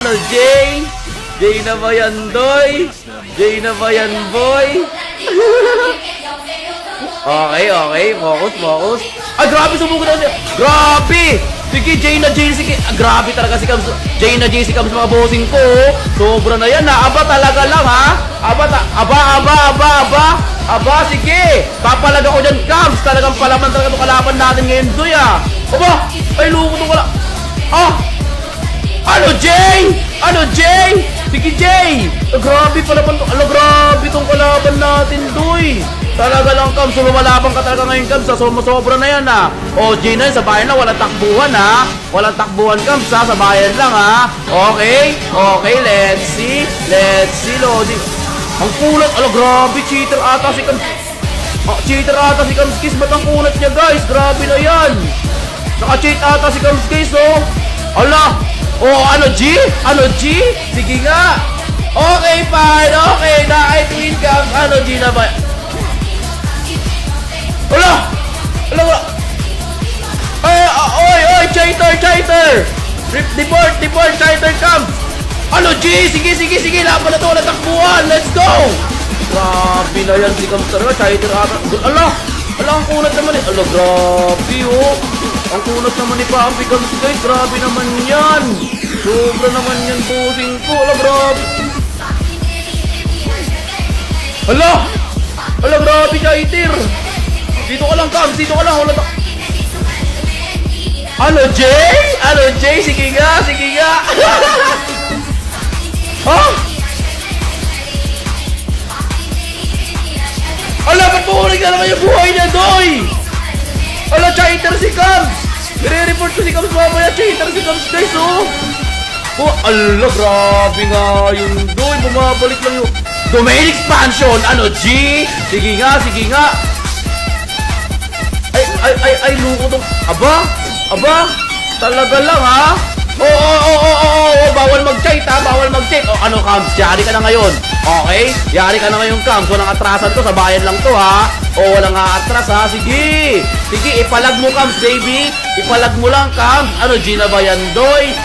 Ano, Jay? Jay na ba yan, Doy? Jay na ba yan, boy? Okay. Focus. Ay, grabe, sumugod na siya. Grabe! Sige, Jay na Jay, sige. Grabe talaga si Cams. Jay na Jay si Cams, mga bossing ko. Sobra na yan, ha? Aba talaga lang, ha? Aba, sige. Papalag ako dyan, Cams. Talagang palaman talaga itong kalaban natin ngayon, Doy, ha? Aba, ay, luko itong kalaban. Ano, Jay? Sige, Jay! Grabe pala pa ito. Grabe itong kalaban natin, Doy. Talaga lang, Cams. Lumalabang ka talaga ngayon, Cams. Sobra na yan, ha. O, Jay na yun, sa bayan lang. Walang takbuhan, ha. Walang takbuhan, Cams, ha. Sa bayan lang, ha. Okay, let's see, loading. Ang kulat. Grabe, cheater ata si Cams. Cams Kiss. Ba't ang kulat niya, guys? Grabe na yan. Naka-cheat ata si Cams Kiss, oh. Ano, G? Sige nga. Okay, fine. Okay, na-I-twin Cams. Ano, G na ba? Oy, cheater. Deport, cheater Cams. Ano, G? Sige. Laban na to. Walang takbuhan. Let's go. Grabe na yan si Cams talaga. Cheater ata. Ang kunat naman eh. Grabe, oh. Ang kunat naman ni Papi Cams, guys. Grabe naman yan. Sobra naman yan, bossing ko. Grabe. Grabe, cheater. Dito ka lang, Cams. Ano, Jay? Sige nga. Ba't buhulig na naman yung buhay niya, Doy? Cheater si Cams. I-report ko si Cams mamaya. Cheater si Cams, guys, oh. Grabe nga yung Doy. Bumabalik lang yung domain expansion. Ano, G? Sige nga. Ay, luko tong. Aba. Talaga lang, ha? Bawal mag-cheat, ha? Ano, Cams? Yari ka na ngayon. Okay? Yari ka na ngayon, Cams. Walang atrasan to. Sa bayan lang to, ha? Walang atras, ha? Sige, ipalag mo, Cams, baby. Ipalag mo lang, Cams. Ano, G na ba yan, Doy?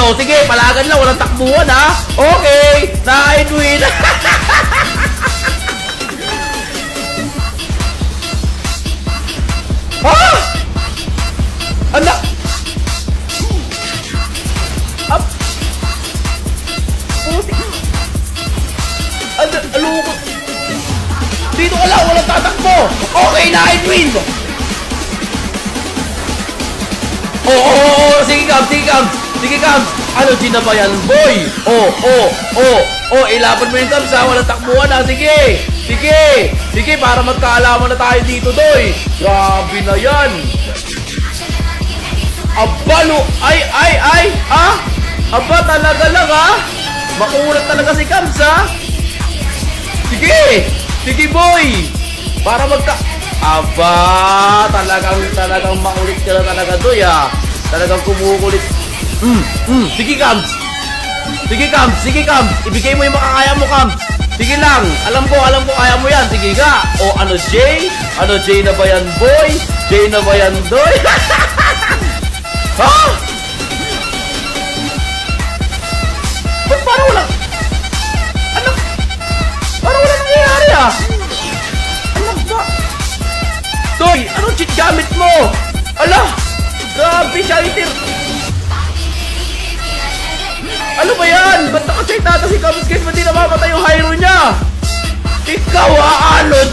Sige, palagan lang. Walang takbuhan, ha? Okay. Na-I-win. Anak! Up! Puti! Alukot! Dito ka lang! Walang tatakbo! Okay, na-I-win! Sige, Cams! Ano, G na ba yan, boy? Ilaban mo yung Cams, ha? Walang takbuhan, ha? Sige, para magkaalaman na tayo dito, Doy. Grabe na yan. Aba, talaga lang, ha? Makulat talaga si Cams, ha? Sige, boy. Para talagang makulit ka na talaga, Doy, ha? Talagang kumukulit. Sige, Cams. Ibigay mo yung makakaya mo, Cams. Sige lang. Alam ko kaya mo yan. Sige nga. Ano, Jay? Jay na ba yan, boy? Jay na ba yan, Doy? Ba't parang walang... Parang walang nangyayari, ha? Ba? Doy, anong cheat gamit mo? Grabe, cheater. Ano ba yan? Ba't naka-cheat nata si Cams Kiss? Ba't di namamatay yung Hyro niya? Ikaw,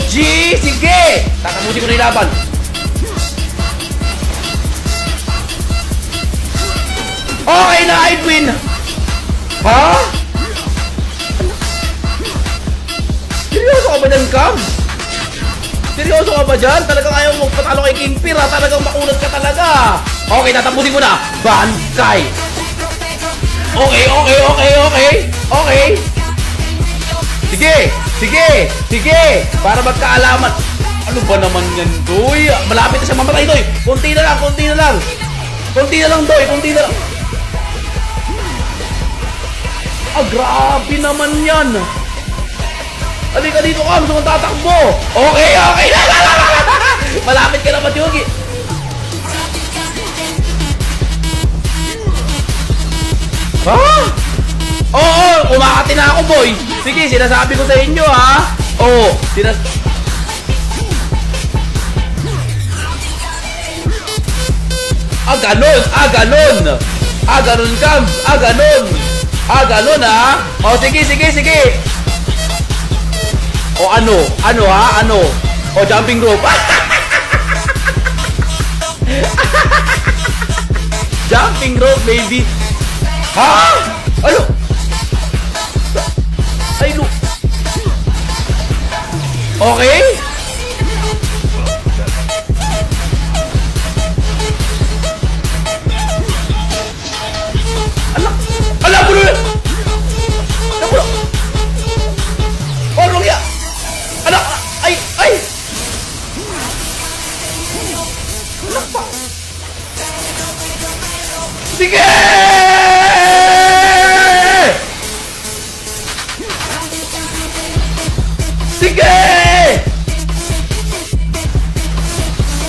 G? Sige! Tatapusin ko na yung laban. Okay na, I-win! Ha? Seryoso ka ba dyan, Cams? Seryoso ka ba dyan? Talagang ayaw mong patalo kay King Fear, ha? Talagang makulat ka talaga. Okay, tatapusin ko na. Bansay! Okay. Sige. Para magkaalaman. Ano ba naman yan, Doy? Malapit na siya mamatay, Doy. Kunti na lang, Doy. Grabe naman yan. Halika dito, Cams. Kung tatakbo. Okay. Malapit ka naman. na ako, boy. Sige, sinasabi ko sa inyo, ha. Oh, ganon. Ganon, Cubs. Ganon, ha. Oh, sige. O ano, ha? O jumping rope. Jumping rope, baby. Ha? Ano? Ay, look. Okay? Ala, bulo yan! Nabulo! Oh, ya! Ala, ay! Ala pa! Sige! Sige!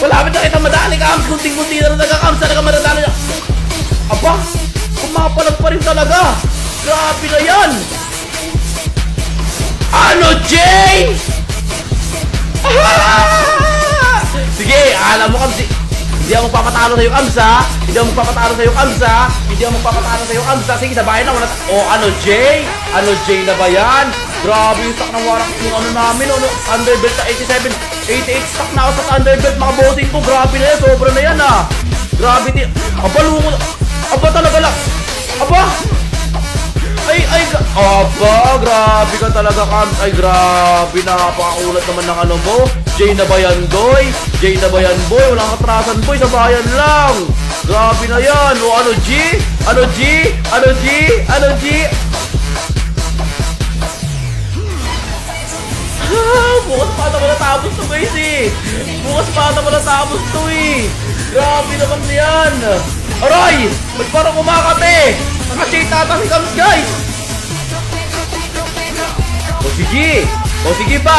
Malapit na kitang madali, Cubs. Kunting-kunti na nagka-Cubs. Talaga madadali na. Aba! Pumapalag pa rin talaga. Grabe na yan. Ano, Jay? Sige, alam mo, Cubs. Hindi ako magpapatalo sa'yo, Cubs, ha? Hindi ako magpapatalo sa'yo, Cubs, ha? Sige, sabayan na. Ano, Jay? Ano, Jay na ba yan? Grabe yung stock ng warang yung ano namin, Thunderbelt na 87, 88 stock na ako sa Thunderbelt, mga bossing ko. Grabe na yan, sobra na yan, ha? Grabe din. Aba, luko na. Aba, talaga lang. Aba! Aba, grabe ka talaga, Cubs. Ay, grabe, napakakulat naman ng ano mo. Jay na ba yan, boy? Walang katrasan, boy. Sabayan lang. Grabe na yan. O, ano, G? Bukas pa ata malatapos to, guys, eh. Grabe naman yan. Aray! Ba't parang kumakate? Naka-shade ata si Cubs, guys. O sige pa.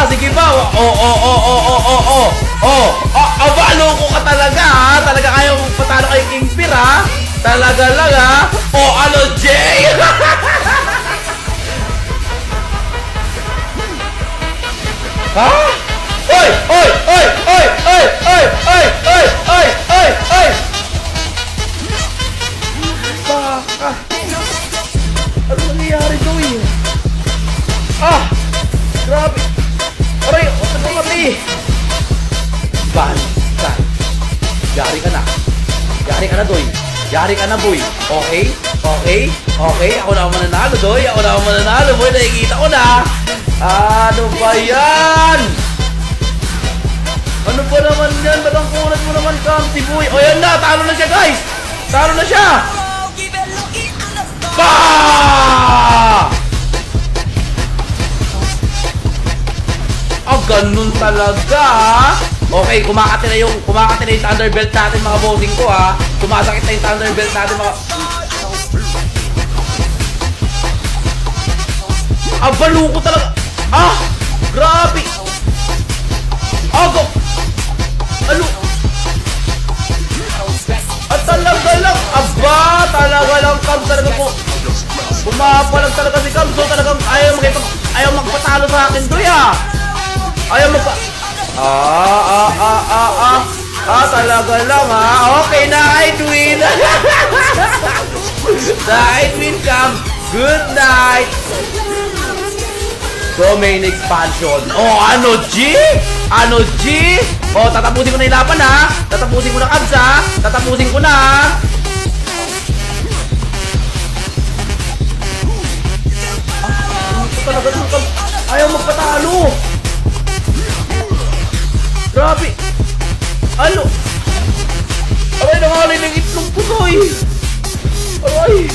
Aba, loko ka talaga, ha? Talaga ayaw mong patalo kay King Fear, ha? Talaga lang, ha? O ano, Jay? Ha? Oy! Baka. Ano nangyayari to, eh? Grabe. Aray, otak mo mati. Bansay. Yari ka na, Doy. Boy. Okay? Ako na ang mananalo, Doy. Boy. Nakikita ko na. Ano ba yan? Ano ba naman yan? Ba't ang kulat mo naman, Kamsi, boy? O, yan na. Talo na siya, guys. Ganun talaga, ha? Okay, kumakati na yung Thunderbelt natin, mga bossing ko, ha? Sumasakit na yung Thunderbelt natin, mga... Balo ko talaga! Grabe! Go! Ano? Talaga lang! Talaga lang, Cubs, talaga po. Pumapalag talaga si Cubs, so talagang ayaw magpatalo sa akin, Doy, ha? Talaga lang, ha? Okay, na-I'd win! Na-I'd win, Cubs! Good night! So, main expansion. Ano, G? Tatapusin ko na yung laban, ha? Tatapusin ko na, Cubs, ha? Talaga ito, Cubs. Ayaw magpatalo. Grabe. Ano? Aray, nangalay ng itlong pusoy. Aray.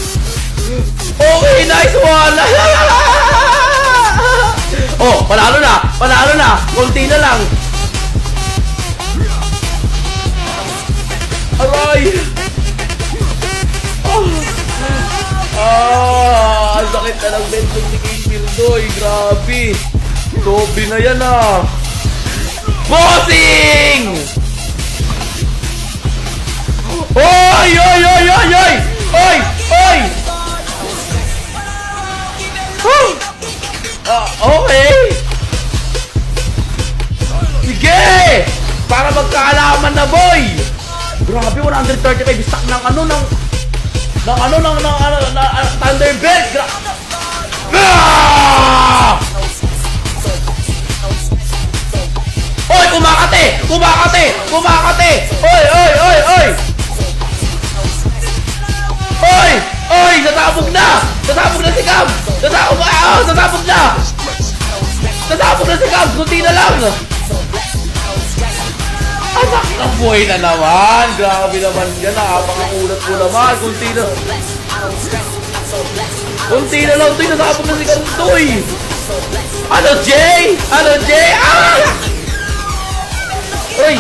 Okay, nice one. Panalo na. Konti na lang. Aray. Ang sakit na ng bentong ni King Fear, Doy. Grabe. Doble na yan, ah. Bossing! Oy! Okay! Sige! Para magkaalaman na, boy! Grabe, 135 stack ng Thunderbelt! Oy, kumakate! Kumakate! Kumakate! Oy, oy, oy, oy! Oy! Oy! Nasabog na! Nasabog na si Cam! Nasabog na! Nasabog na! Nasabog na si Cam! Kunti na lang! Anak ng buhay na naman! Grabe naman yan! Nakapakakulat ko naman! Kunti na! Kunti na lang! Toy! Nasabog na si Cam! Toy! Ano, Jay? Ano, Jay? Ah! Uy!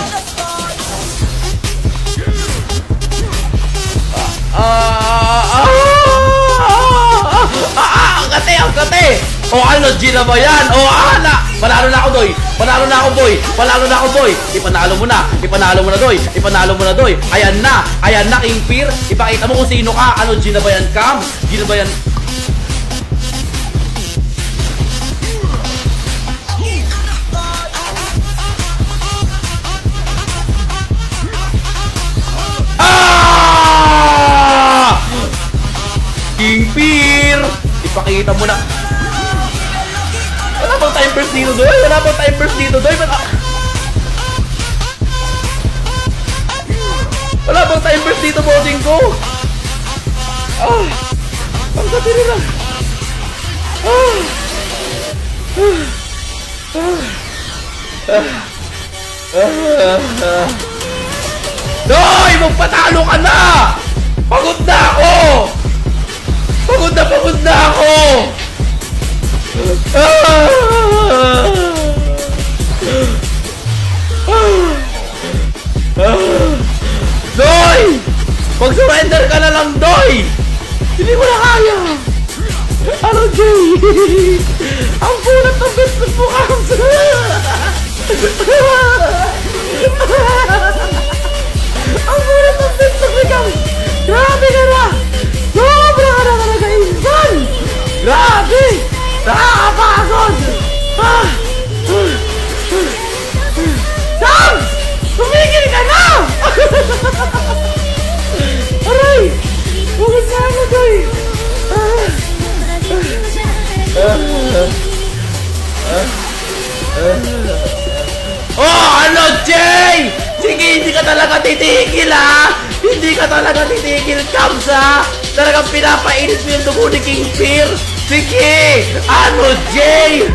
Ang kate! Ang kate! O ano, G na ba yan? O ala! Panalo na ako, Doy! Panalo na ako, boy! Panalo na ako, boy! Ipanalo mo na! Ipanalo mo na, Doy! Ipanalo mo na, Doy! Ayan na! Ayan na, King Fear! Ipakita mo kung sino ka! Ano, G na ba yan, Cam? G na ba yan? King Fear! Ipakita mo na. Wala bang time burst dito, Doy? Wala bang time burst dito, Doy? Wala bang time burst dito, bossing ko? Ah! Ang katiri lang. Doy! Magpatalo ka na! Pagod na ako! Pagod na ako! Doy! Mag-surrender ka na lang, Doy! Hindi ko na kaya! Ano, Jay? Ang kulat ng business mo, Kams! Ang kulat ng business mo, Kams! Grabe ka na! Sobra ka na talaga, insan! Grabe! Nakakapagod! Sam! Tumigil ka na! Aray! Bukod na ako, Doy! Oh, ano, Jay? Sige, hindi ka talaga titigil, ha? Hindi ka talaga titigil, Cams, ha? Talagang pinapainit mo yung dugo ni King Fear. Sige! Ano, Jay?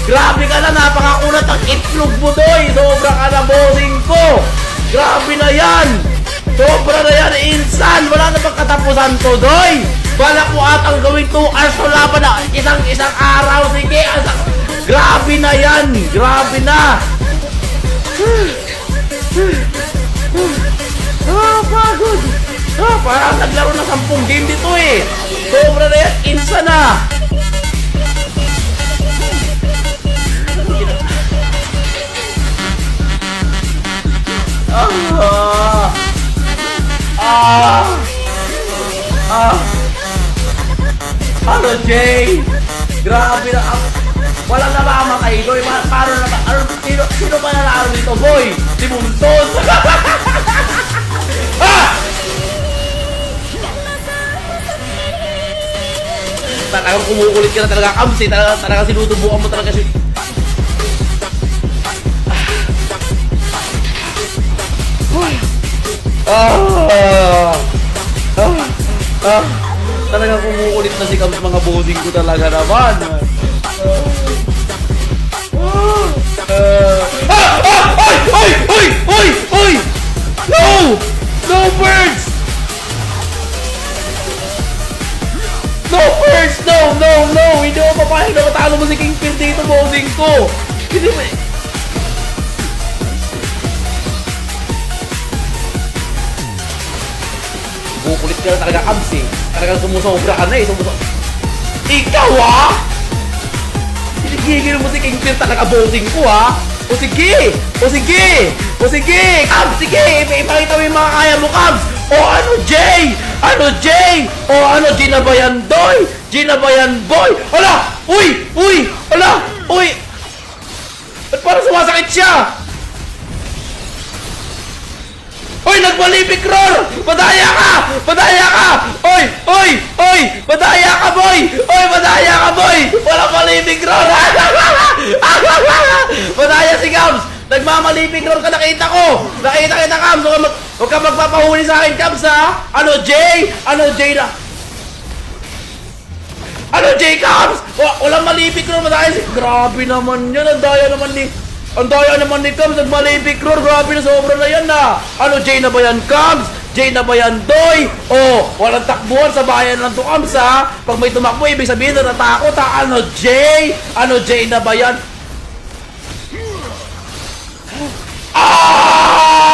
Grabe ka na, napakakulat ang itlog mo, Doy. Sobra ka na, bossing ko. Grabe na yan. Sobra na yan, insan. Wala na bang katapusan to, Doy? Balak mo atang gawin 2 hours na laban na isang araw. Sige, grabe na yan. Grabe na. Pagod. Parang naglaro na 10 game dito eh. Sobra na yan, insan na. Ano, Jay? Grabe na. Walang namamatay, Doy. Paano na ba? Sino ba nanalo dito, boy? Si Muntos. Talagang kumukulit ka na talaga, Kams, eh. Talagang sinutubukan mo talaga si... Talagang kumukulit na si Kams, mga bossing ko talaga naman. Oy! No! No birds! No birds! No! Hindi ko papayag na matalo mo si King Fear dito, bossing ko! Hindi mo... Kukulit ka na talaga, Kams, eh. Talagang sumusobra ka na, eh. Ikaw, ah! Hinigigil mo si King Fear talaga, bossing ko, ah! O sige! Kams, sige! Ipakita mo yung mga kaya mo, Kams! O ano, Jay? O ano, G na ba yan, Doy? G na ba yan, boy? Hala! Uy! Uy! Ala! Uy! Ba't parang sumasakit siya? Uy! Nagmalipik roar! Madaya ka! Madaya ka! Uy! Uy! Uy! Madaya ka, boy! Uy! Madaya ka, boy! Walang malipik roar! Madaya si Cubs! Nagmamalipik roar ka, nakita ko! Nakita kita, Cubs! Huwag ka magpapahuli sa akin, Cubs, ha? Ano, Jay? Ano, Jay na? Ano, Jay, Cubs? Walang malipik roar, madaya si... Grabe naman yan, ang daya naman ni... Ang daya naman ni Cubs, nagmalipik roar, grabe na, sobra na yan na. Ano, Jay na ba yan, Cubs? Jay na ba yan, Doy? Oh, walang takbuhan sa bayan ng Cubs, ha? Pag may tumakbo, ibig sabihin na natakot, ha? Ano, Jay? Ano, Jay na ba yan? Ah!